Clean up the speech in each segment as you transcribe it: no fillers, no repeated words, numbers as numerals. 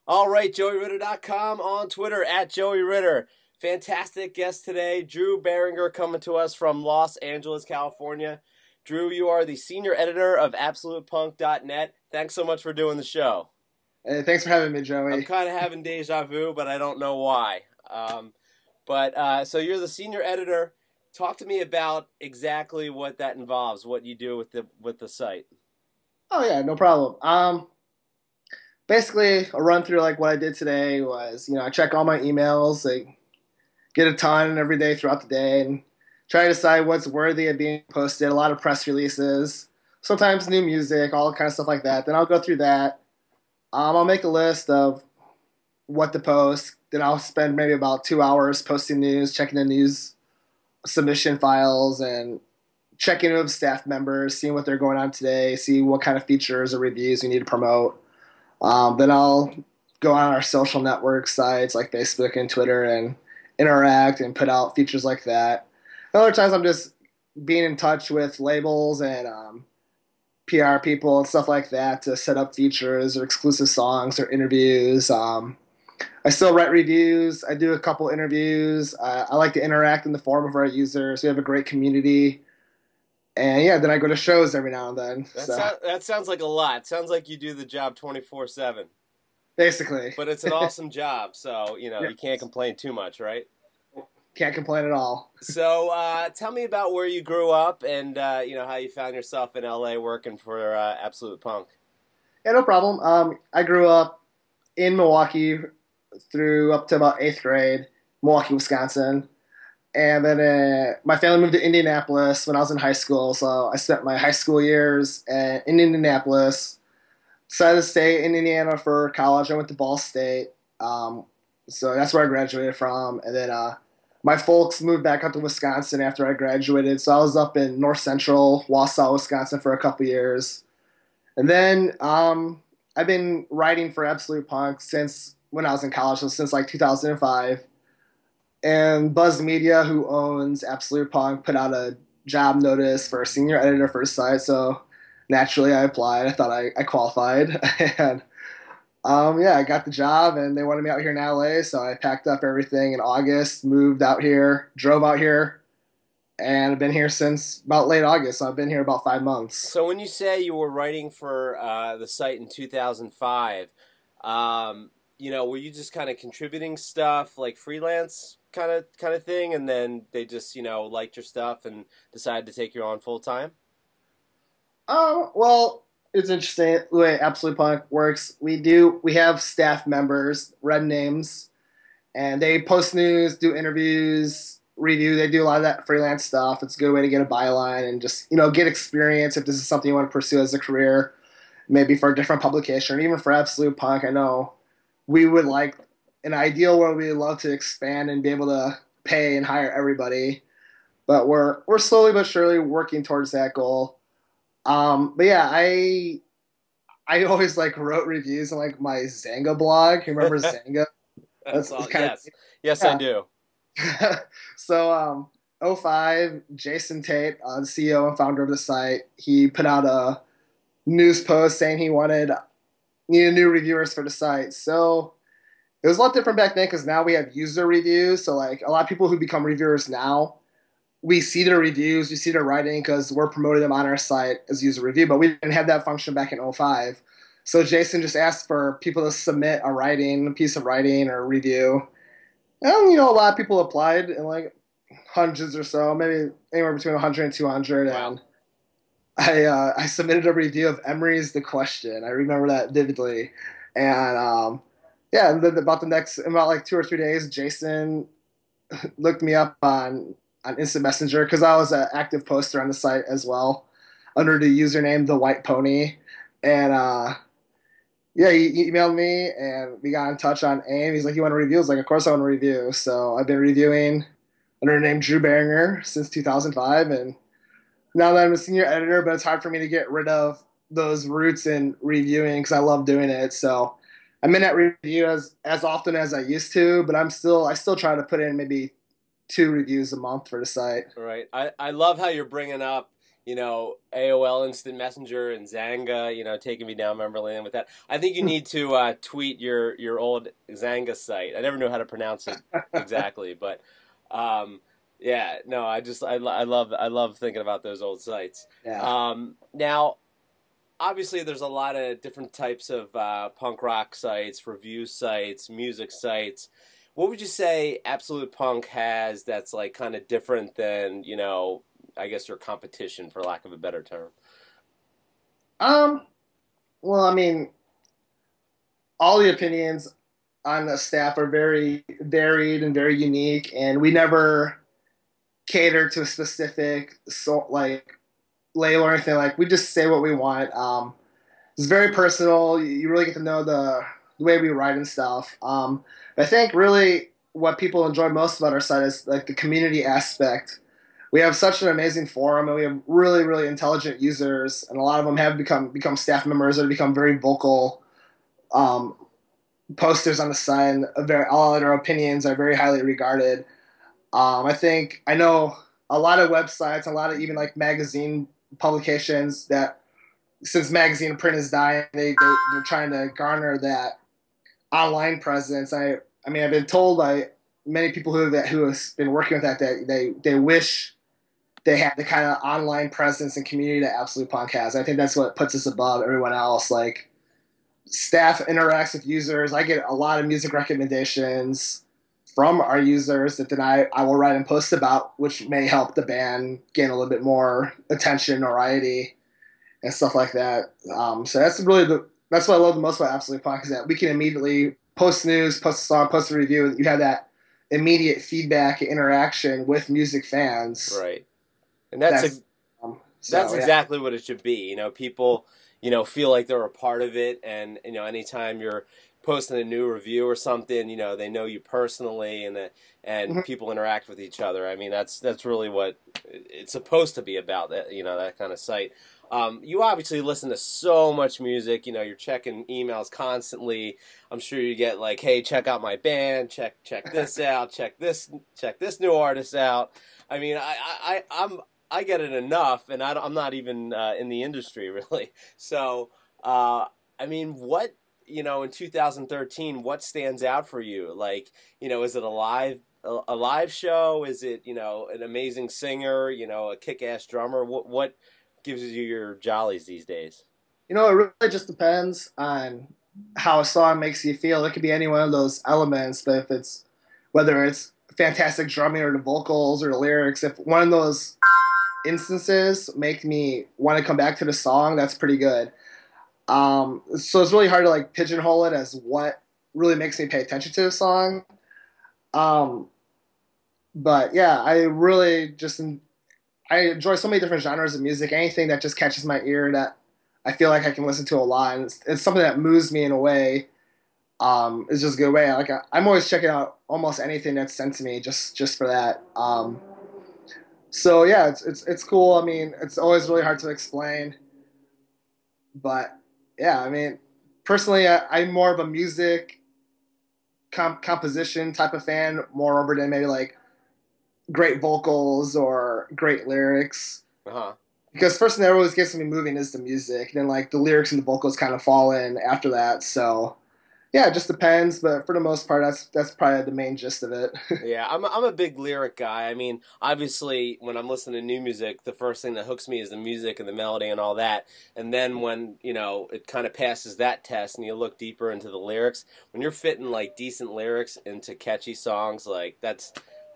All right, JoeyRitter.com on Twitter at Joey Ritter. Fantastic guest today, Drew Beringer, coming to us from Los Angeles, California. Drew, you are the senior editor of AbsolutePunk.net. Thanks so much for doing the show. Hey, thanks for having me, I'm Joey. kind of having deja vu, but I don't know why. So you're the senior editor. Talk to me about exactly what that involves, what you do with the site. Oh yeah, no problem. Basically, a run through like what I did today was, I check all my emails, like get a ton every day throughout the day, and try to decide what's worthy of being posted. A lot of press releases, sometimes new music, all kind of stuff like that. Then I'll go through that. I'll make a list of what to post. Then I'll spend maybe about 2 hours posting news, checking the news submission files, and checking in with staff members, seeing what they're going on today, see what kind of features or reviews we need to promote. Then I'll go on our social network sites like Facebook and Twitter and interact and put out features like that. And other times I'm just being in touch with labels and PR people and stuff like that to set up features or exclusive songs or interviews. I still write reviews. I do a couple interviews. I like to interact in the forum of our users. We have a great community. And yeah, then I go to shows every now and then. That sounds like a lot. Sounds like you do the job 24/7. Basically. But it's an awesome job, so Yeah. you can't complain too much, right? Can't complain at all. So tell me about where you grew up and how you found yourself in LA working for Absolute Punk. Yeah, no problem. I grew up in Milwaukee through up to about 8th grade, Milwaukee, Wisconsin. And then my family moved to Indianapolis when I was in high school. So I spent my high school years in Indianapolis. Decided to stay in Indiana for college. I went to Ball State. So that's where I graduated from. And then my folks moved back up to Wisconsin after I graduated. So I was up in North Central, Wausau, Wisconsin for a couple years. And then I've been writing for Absolute Punk since when I was in college, so since like 2005. And Buzz Media, who owns Absolute Punk, put out a job notice for a senior editor for the site. So naturally, I applied. I thought I qualified, and yeah, I got the job. And they wanted me out here in LA, so I packed up everything in August, moved out here, drove out here, and I've been here since about late August. So I've been here about 5 months. So when you say you were writing for the site in 2005, were you just kind of contributing stuff like freelance kind of thing, and then they just liked your stuff and decided to take you on full time? Well, it's interesting the way Absolute Punk works. We have staff members, red names, and they post news, do interviews, review. They do a lot of that freelance stuff. It's a good way to get a byline and just get experience if this is something you want to pursue as a career, maybe for a different publication or even for Absolute Punk. I know we would like an ideal where we'd love to expand and be able to pay and hire everybody, but we're slowly but surely working towards that goal. But yeah, I always like wrote reviews on like my Xanga blog. You remember Xanga? That's all. Kind Yes, of, yes, yeah. I do. So, '05, Jason Tate, the CEO and founder of the site, he put out a news post saying he needed new reviewers for the site. So it was a lot different back then because now we have user reviews. So like a lot of people who become reviewers now, we see their reviews, we see their writing because we're promoting them on our site as user review, but we didn't have that function back in '05. So Jason just asked for people to submit a piece of writing or review. And, a lot of people applied and like hundreds or so, maybe anywhere between 100 and 200. Wow. And I submitted a review of Emery's The Question. I remember that vividly. And yeah, and then about like 2 or 3 days, Jason looked me up on Instant Messenger because I was an active poster on the site as well under the username The White Pony. And yeah, he emailed me and we got in touch on AIM. He's like, "You want to review?" I was like, "Of course I want to review." So I've been reviewing under the name Drew Beringer since 2005. And now that I'm a senior editor, but it's hard for me to get rid of those roots in reviewing because I love doing it. So I'm in that review as often as I used to, but I still try to put in maybe 2 reviews a month for the site. Right. I love how you're bringing up AOL Instant Messenger and Xanga, taking me down memory lane with that. I think you need to tweet your old Xanga site. I never knew how to pronounce it exactly, but yeah, no, I love thinking about those old sites. Yeah. Now, obviously, there's a lot of different types of punk rock sites, review sites, music sites. What would you say Absolute Punk has that's like kind of different than, I guess your competition, for lack of a better term? Um. Well, I mean, all the opinions on the staff are very varied and very unique, and we never cater to a specific label or anything. Like we just say what we want. It's very personal. You really get to know the way we write and stuff. I think really what people enjoy most about our site is like the community aspect. We have such an amazing forum, and we have really, really intelligent users, and a lot of them have become staff members or become very vocal um, posters on the site. And all of their opinions are very highly regarded. I know a lot of websites, a lot of even like magazine publications that since magazine print is dying, they're trying to garner that online presence. I mean, I've been told by many people who have been working with that they wish they had the kind of online presence and community that Absolute Punk has. I think that's what puts us above everyone else. Like staff interacts with users. I get a lot of music recommendations from our users that then I will write and post about, which may help the band gain a little bit more attention, notoriety, and stuff like that. So that's what I love the most about Absolute Punk is that we can immediately post news, post a song, post a review, and you have that immediate feedback and interaction with music fans. Right. And that's exactly what it should be. People, feel like they're a part of it, and anytime you're posting a new review or something, they know you personally, and Mm-hmm. people interact with each other. I mean, that's really what it's supposed to be about. That kind of site. You obviously listen to so much music. You're checking emails constantly. I'm sure you get like, hey, check out my band, check this out, check this new artist out. I mean, I get it enough, and I'm not even in the industry really. So, I mean, what in 2013, what stands out for you? Like, is it a live show? Is it an amazing singer? A kick-ass drummer? What gives you your jollies these days? It really just depends on how a song makes you feel. It could be any one of those elements, but whether it's fantastic drumming or the vocals or the lyrics, if one of those instances make me want to come back to the song, that's pretty good. So it's really hard to like pigeonhole it as what really makes me pay attention to the song. But yeah, I enjoy so many different genres of music. Anything that just catches my ear that I feel like I can listen to a lot, and it's something that moves me in a way. Is just a good way. Like I'm always checking out almost anything that's sent to me just for that. So yeah, it's cool. I mean, it's always really hard to explain, but yeah, I mean, personally, I'm more of a music composition type of fan, more over than maybe like great vocals or great lyrics. Uh-huh. Because first thing that always gets me moving is the music. Then like the lyrics and the vocals kind of fall in after that. So yeah, it just depends. But for the most part, that's probably the main gist of it. Yeah, I'm a big lyric guy. I mean, obviously, when I'm listening to new music, the first thing that hooks me is the music and the melody and all that. And then when, it kind of passes that test and you look deeper into the lyrics, when you're fitting, like, decent lyrics into catchy songs, like, I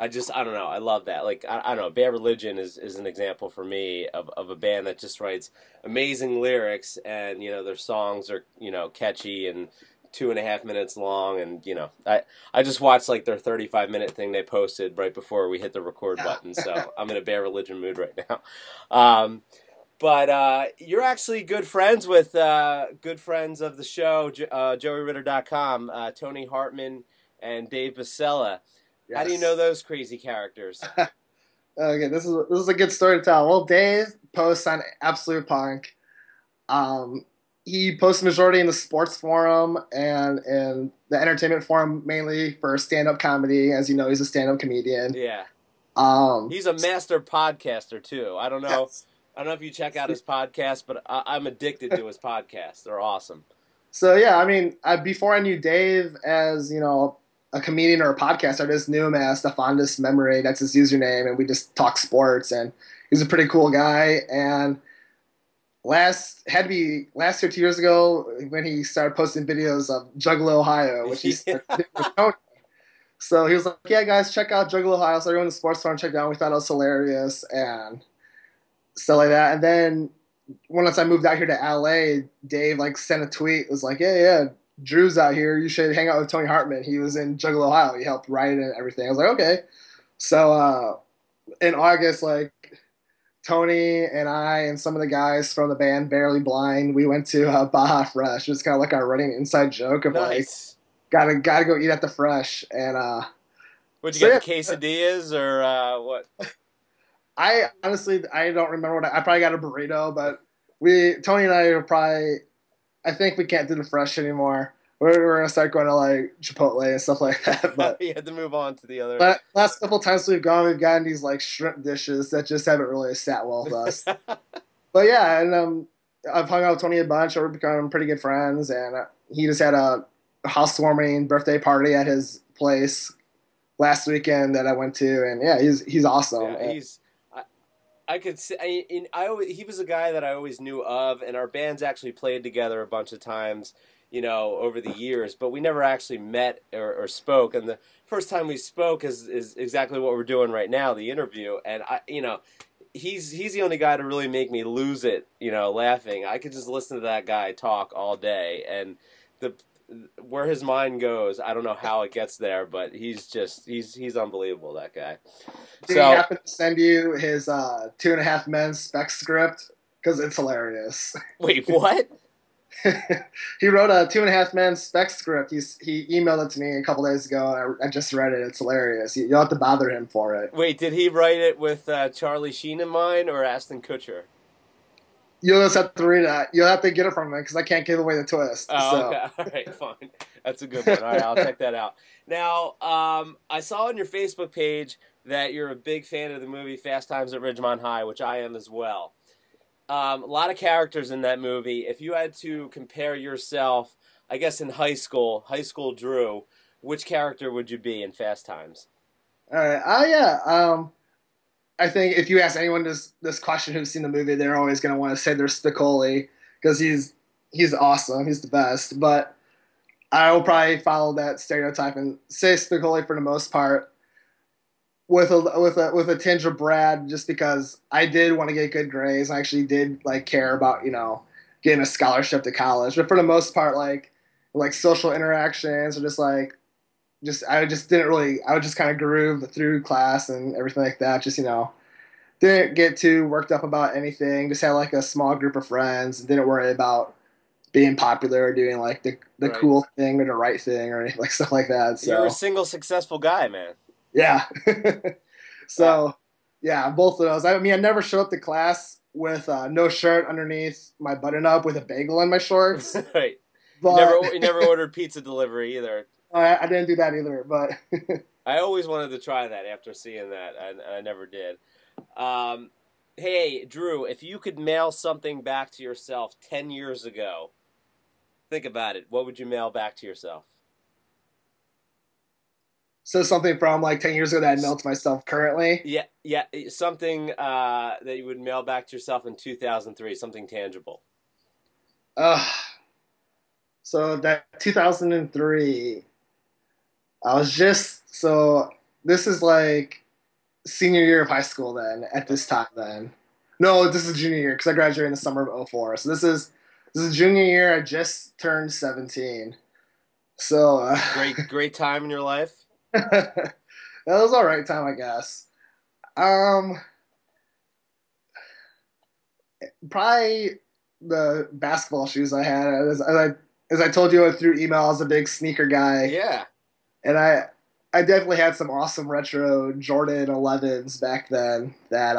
don't know. I love that. Like, I don't know. Bad Religion is an example for me of a band that just writes amazing lyrics and, their songs are, catchy and 2.5 minutes long, and I just watched like their 35-minute thing they posted right before we hit the record button, so I'm in a Bad Religion mood right now. But you're actually good friends with good friends of the show, JoeyRitter.com, Tony Hartman and Dave Basella. Yes. How do you know those crazy characters? Okay, this is a good story to tell. Well, Dave posts on Absolute Punk. He posts majority in the sports forum and the entertainment forum, mainly for stand-up comedy. As you know, he's a stand-up comedian. Yeah. He's a master podcaster, too. I don't know. Yes. I don't know if you check out his podcast, but I'm addicted to his podcasts. They're awesome. So yeah, I mean, before I knew Dave as a comedian or a podcaster, I just knew him as the fondest memory. That's his username, and we just talk sports. And he's a pretty cool guy. And last year, 2 years ago, when he started posting videos of Juggalo, Ohio, which he started with Tony. So he was like, "Yeah, guys, check out Juggalo, Ohio." So everyone in the sports farm checked it out. We thought it was hilarious and stuff like that. And then once I moved out here to LA, Dave sent a tweet. It was like, yeah, Drew's out here. You should hang out with Tony Hartman. He was in Juggalo, Ohio. He helped write it and everything. I was like, okay. So in August, Tony and I and some of the guys from the band Barely Blind, we went to Baja Fresh. It was kind of like our running inside joke of nice. Gotta go eat at the Fresh. And would you get the quesadillas or what? I honestly don't remember I probably got a burrito, but Tony and I are probably, I think we can't do the Fresh anymore. We're gonna start going to Chipotle and stuff like that. But you had to move on to the other. But last couple times we've gotten these shrimp dishes that just haven't really sat well with us. But yeah, and I've hung out with Tony a bunch. We've become pretty good friends, and he just had a housewarming birthday party at his place last weekend that I went to, and yeah, he's awesome. Yeah, I could say he was a guy that I always knew of, and our bands actually played together a bunch of times, over the years, but we never actually met or spoke. And the first time we spoke is exactly what we're doing right now, the interview. And he's the only guy to really make me lose it, laughing. I could just listen to that guy talk all day, and where his mind goes, I don't know how it gets there, but he's unbelievable, that guy. Did he happen to send you his 2.5 Men spec script? Because it's hilarious. Wait, what? He wrote a 2.5 Men spec script. He emailed it to me a couple days ago. I just read it. It's hilarious. You'll have to bother him for it. Wait, did he write it with Charlie Sheen in mind or Ashton Kutcher? You'll just have to read it. You'll have to get it from me because I can't give away the twist. Oh, okay. All right, fine. That's a good one. All right, I'll check that out. Now, I saw on your Facebook page that you're a big fan of the movie Fast Times at Ridgemont High, which I am as well. A lot of characters in that movie. If you had to compare yourself, I guess in high school Drew, which character would you be in Fast Times? All right. Yeah. I think if you ask anyone this question who's seen the movie, they're always going to want to say they're Spicoli because he's awesome. He's the best. But I will probably follow that stereotype and say Spicoli for the most part, with a tinge of Brad, just because I did want to get good grades. I actually did care about getting a scholarship to college. But for the most part, like social interactions or I would just kind of groove through class and everything like that. Just, didn't get too worked up about anything. Just had a small group of friends and didn't worry about being popular or doing the right. Cool thing or the right thing or anything, stuff like that. So you're a single successful guy, man. Yeah. So yeah, both of those. I mean, I never showed up to class with no shirt underneath my button up with a bagel in my shorts. Right. But you never ordered pizza delivery either. I didn't do that either, but I always wanted to try that after seeing that. I never did. Hey, Drew, if you could mail something back to yourself 10 years ago, think about it. What would you mail back to yourself? So something from 10 years ago that I mailed to myself currently? Yeah, something that you would mail back to yourself in 2003, something tangible. So that 2003, this is senior year of high school then, at this time then. No, this is junior year because I graduated in the summer of 2004. So this is junior year. I just turned 17. So great time in your life. That was all right time, I guess. Probably the basketball shoes I had. As I told you through email, I was a big sneaker guy. Yeah. And I definitely had some awesome retro Jordan 11s back then that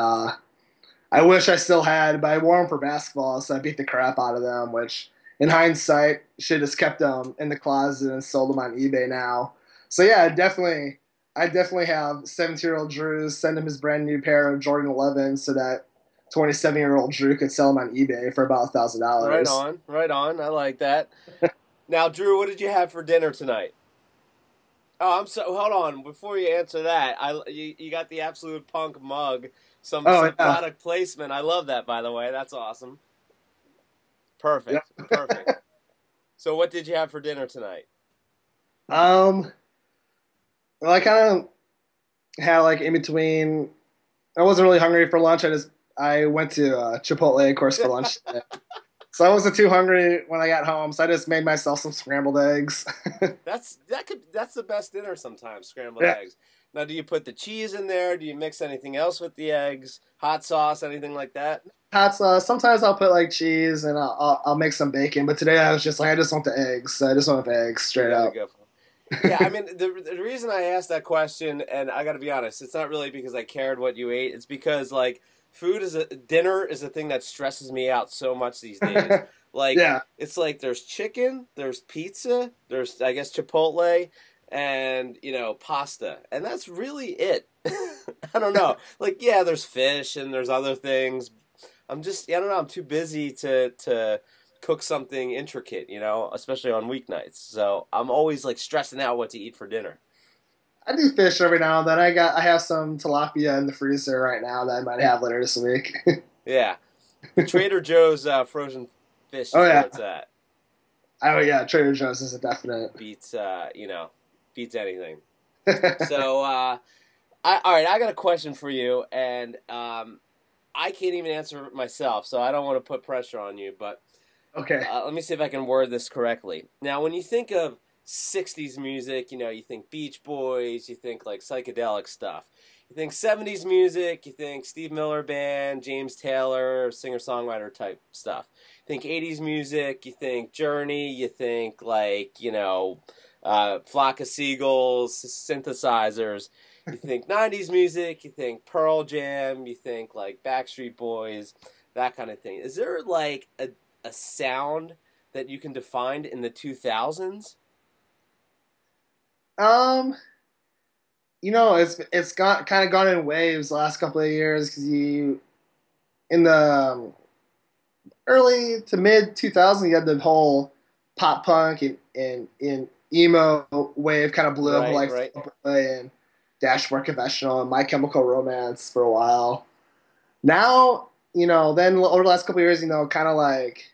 I wish I still had, but I wore them for basketball, so I beat the crap out of them, which in hindsight should have kept them in the closet and sold them on eBay now. So yeah, I definitely have 17-year-old Drew send him his brand new pair of Jordan 11s so that 27-year-old Drew could sell them on eBay for about Right $1,000. on, right on. I like that. Now, Drew, what did you have for dinner tonight? Oh, I'm so. Hold on, before you answer that, you got the absolute punk mug. Oh Some yeah, product placement. I love that, by the way. That's awesome. yep. Perfect, perfect. So, what did you have for dinner tonight? Um, well, I kind of had like in between. I wasn't really hungry for lunch. I went to Chipotle, of course, for lunch today. So I wasn't too hungry when I got home. So I just made myself some scrambled eggs. That's the best dinner sometimes. Scrambled Yeah. eggs. Now, do you put the cheese in there? Do you mix anything else with the eggs? Hot sauce, anything like that? Hot sauce. Sometimes I'll put like cheese and I'll make some bacon. But today I was just like, I just want the eggs. So I just want the eggs You straight got to up. go for it. Yeah, I mean, the reason I asked that question, and I got to be honest, it's not really because I cared what you ate. It's because like dinner is a thing that stresses me out so much these days. Like Yeah. it's like there's chicken, there's pizza, there's I guess Chipotle, and pasta, and that's really it. I don't know. Like yeah, there's fish and there's other things. I don't know. I'm too busy to cook something intricate, especially on weeknights. So I'm always like stressing out what to eat for dinner. I do fish every now and then. I have some tilapia in the freezer right now that I might have later this week. Yeah, the Trader Joe's frozen fish Oh is where yeah. it's at. Oh yeah. Trader Joe's is a definite. Beats anything. So all right, I got a question for you, and I can't even answer it myself, so I don't want to put pressure on you, but Okay. let me see if I can word this correctly. Now, when you think of 60s music, you think Beach Boys, you think like psychedelic stuff. You think 70s music, you think Steve Miller Band, James Taylor, singer-songwriter type stuff. You think 80s music, you think Journey, you think like, Flock of Seagulls, synthesizers. You think 90s music, you think Pearl Jam, you think like Backstreet Boys, that kind of thing. Is there like a sound that you can define in the 2000s? Um, it's got kind of gone in waves the last couple of years because you in the early to mid 2000s you had the whole pop punk and emo wave kind of blew up Right, like right. Fall Out Boy and Dashboard Confessional and My Chemical Romance for a while. Now, then over the last couple of years, kind of like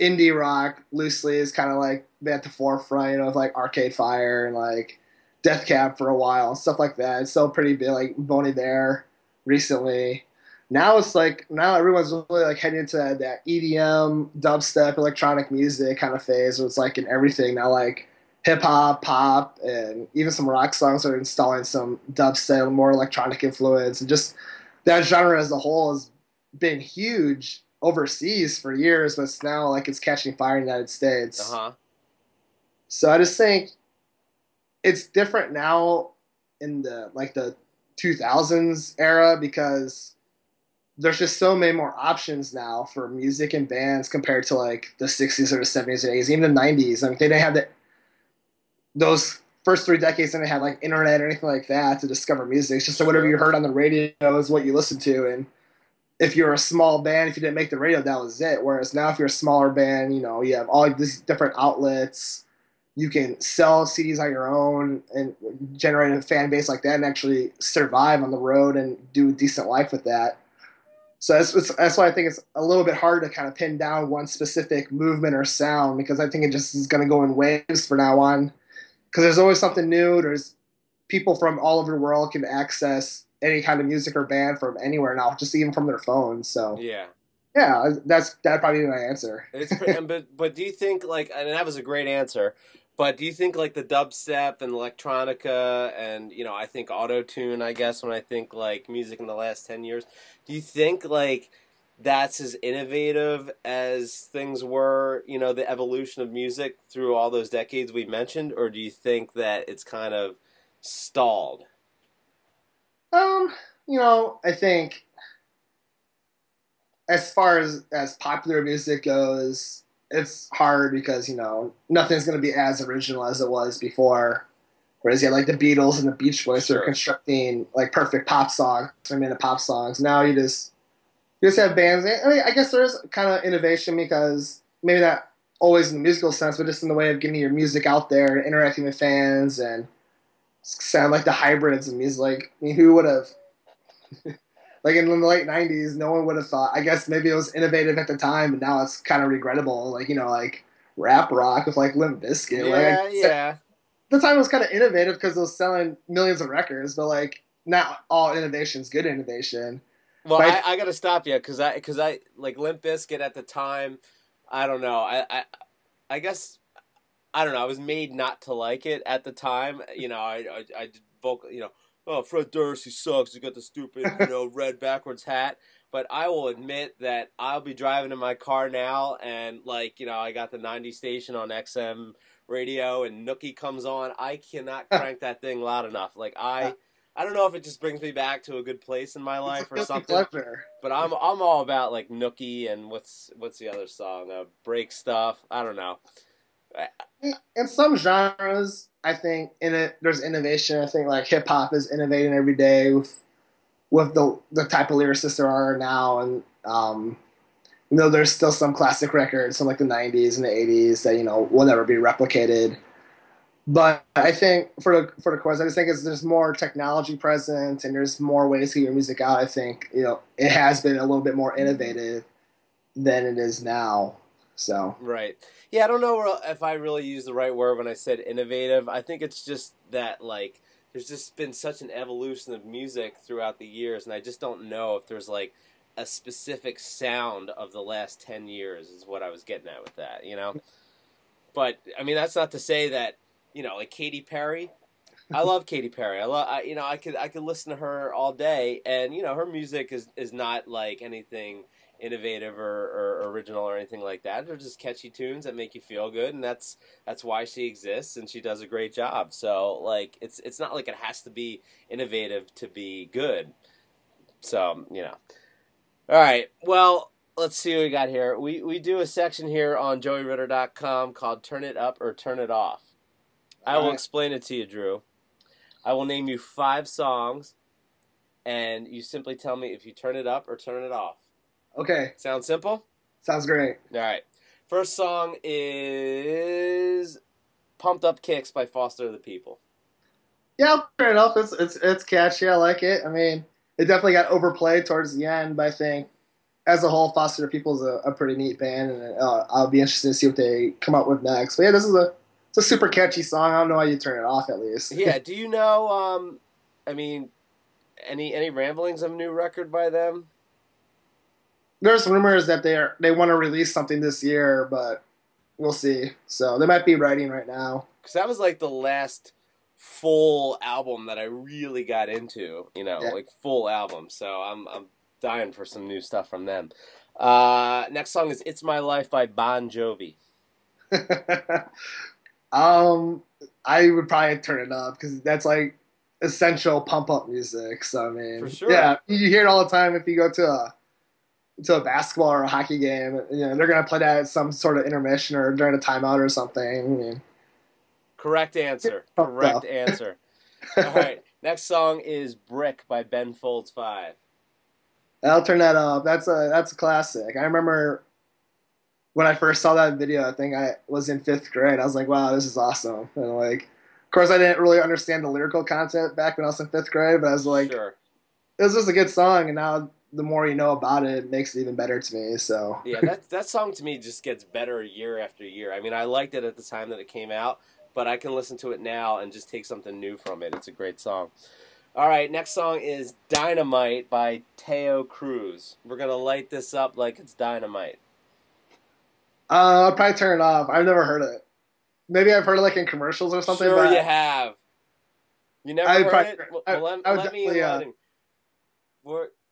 indie rock loosely is kind of like been at the forefront, of like Arcade Fire and like Death Cab for a while and stuff like that. It's still pretty big, like Boney Bear recently. Now everyone's really like heading into that EDM, dubstep, electronic music kind of phase where it's like in everything now, like hip hop, pop, and even some rock songs are installing some dubstep, more electronic influence, and just that genre as a whole has been huge overseas for years, but it's now like it's catching fire in the United Uh States. huh. So I just think it's different now in the 2000s era because there's just so many more options now for music and bands compared to like the 60s or the 70s or 80s, even the 90s. I mean, they didn't have those first 3 decades didn't have like internet or anything like that to discover music. It's just that whatever you Sure. heard on the radio is what you listened to, and if you're a small band, if you didn't make the radio, that was it. Whereas now, if you're a smaller band, you have all these different outlets. You can sell CDs on your own and generate a fan base like that, and actually survive on the road and do a decent life with that. So that's why I think it's a little bit hard to kind of pin down one specific movement or sound because I think it just is going to go in waves from now on. Because there's always something new. There's people from all over the world can access any kind of music or band from anywhere now, just even from their phones. So Yeah. yeah, that'd probably be my answer. But do you think like, and that was a great answer, but do you think like the dubstep and electronica and I think auto tune, I guess when I think like music in the last 10 years, do you think like that's as innovative as things were, the evolution of music through all those decades we mentioned, or do you think that it's kind of stalled? Um, I think as far as popular music goes, it's hard because nothing's going to be as original as it was before. Whereas you had like the Beatles and the Beach Boys who were Sure. constructing like perfect pop songs, 3 minute pop songs. Now you just You just have bands. I mean, I guess there's kind of innovation because maybe not always in the musical sense, but just in the way of getting your music out there and interacting with fans and sound like the hybrids of music. Like, I mean, who would have, like in the late 90s, no one would have thought. I guess maybe it was innovative at the time, but now it's kind of regrettable. Like, like rap rock with like Limp Bizkit. Yeah, Like, yeah. the time was kind of innovative because it was selling millions of records, but like not all innovation is good innovation. Well, But I got to stop you because I like Limp Bizkit at the time. I don't know. I guess I don't know. I was made not to like it at the time. I did vocal. Oh, Fred Durst, he sucks. He got the stupid red backwards hat. But I will admit that I'll be driving in my car now, and I got the 90 station on XM radio, and Nookie comes on. I cannot crank that thing loud enough. I don't know if it just brings me back to a good place in my it's life a or guilty something. pleasure. But I'm all about like Nookie and what's the other song? Break Stuff. I don't know. In some genres, I think there's innovation. I think like hip hop is innovating every day with the type of lyricists there are now, and there's still some classic records from like the '90s and the '80s that will never be replicated. But I think for the chorus, I just think there's more technology present and there's more ways to get your music out. I think it has been a little bit more innovative than it is now. So Right. Yeah, I don't know if I really used the right word when I said innovative. I think it's just that there's just been such an evolution of music throughout the years, and I just don't know if there's like a specific sound of the last 10 years is what I was getting at with that. But I mean, that's not to say that like Katy Perry. I love Katy Perry. I could listen to her all day, and her music is not like anything innovative or original or anything like that. They're just catchy tunes that make you feel good, and that's why she exists, and she does a great job. So it's not like it has to be innovative to be good. So all right. Well, let's see what we got here. We do a section here on JoeyRitter.com called "Turn It Up or Turn It Off." I will explain it to you, Drew. I will name you 5 songs, and you simply tell me if you turn it up or turn it off. okay, Sound simple? sounds great. All right. First song is "Pumped Up Kicks" by Foster the People. Yeah, I'll turn it off. It's catchy. I like it. I mean, it definitely got overplayed towards the end, but I think as a whole, Foster the People is a pretty neat band, and I'll be interested to see what they come up with next. But yeah, it's a super catchy song. I don't know why you turn it off at least. Yeah. Do you know? I mean, any ramblings of a new record by them? There's rumors that they want to release something this year, but we'll see. So they might be writing right now. Because that was like the last full album that I really got into. Yeah. Like full album. So I'm dying for some new stuff from them. Next song is "It's My Life" by Bon Jovi. I would probably turn it up because that's like essential pump up music. So I mean, For sure. yeah, you hear it all the time if you go to a basketball or a hockey game. They're gonna play that at some sort of intermission or during a timeout or something. I mean, Correct answer. Correct answer. All right. Next song is "Brick" by Ben Folds 5. I'll turn that up. That's a classic. I remember when I first saw that video. I think I was in 5th grade. I was like, wow, this is awesome. And like, of course, I didn't really understand the lyrical content back when I was in 5th grade, but I was like, Sure. it was just a good song. And now the more you know about it, it makes it even better to me. So Yeah, that song to me just gets better year after year. I mean, I liked it at the time that it came out, but I can listen to it now and just take something new from it. It's a great song. All right, next song is "Dynamite" by Teo Cruz. We're going to light this up like it's dynamite. I'll probably turn it off. I've never heard it. Maybe I've heard it like in commercials or something. Sure but you have. You never I'd heard probably- it? I Well, would let me definitely, enlighten.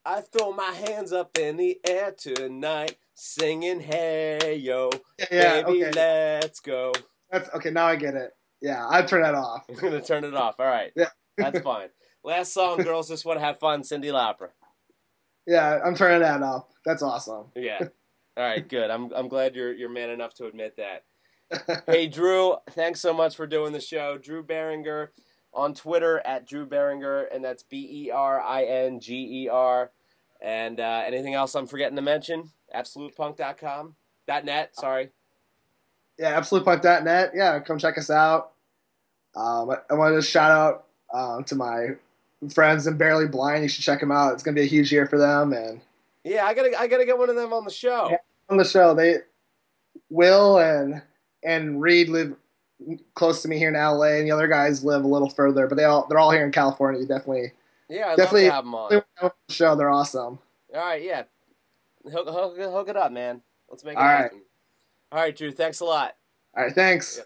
I throw my hands up in the air tonight, singing, "Hey, yo, Yeah, baby, okay. let's go." That's okay. Now I get it. Yeah, I'd turn that off. I'm going to turn it off. All right. Yeah. That's fine. Last song, "Girls Just Want to Have Fun," Cyndi Lauper. Yeah, I'm turning that off. That's awesome. Yeah. All right, good. I'm glad you're man enough to admit that. Hey, Drew, thanks so much for doing the show. Drew Beringer on Twitter at Drew Beringer, and that's Beringer. And anything else I'm forgetting to mention? AbsolutePunk.com. .net, sorry. Yeah, absolutepunk.net. Yeah, come check us out. I want to shout out to my friends in Barely Blind. You should check them out. It's going to be a huge year for them. And Yeah, I gotta get one of them on the show. yeah, on the show, they Will and Reed live close to me here in LA, and the other guys live a little further, but they're all here in California. You Yeah, I'd love definitely to have them on. the show. They're awesome. All right, yeah. Hook it up, man. Let's make it All right. happen. All right, Drew, thanks a lot. All right, thanks. Yeah.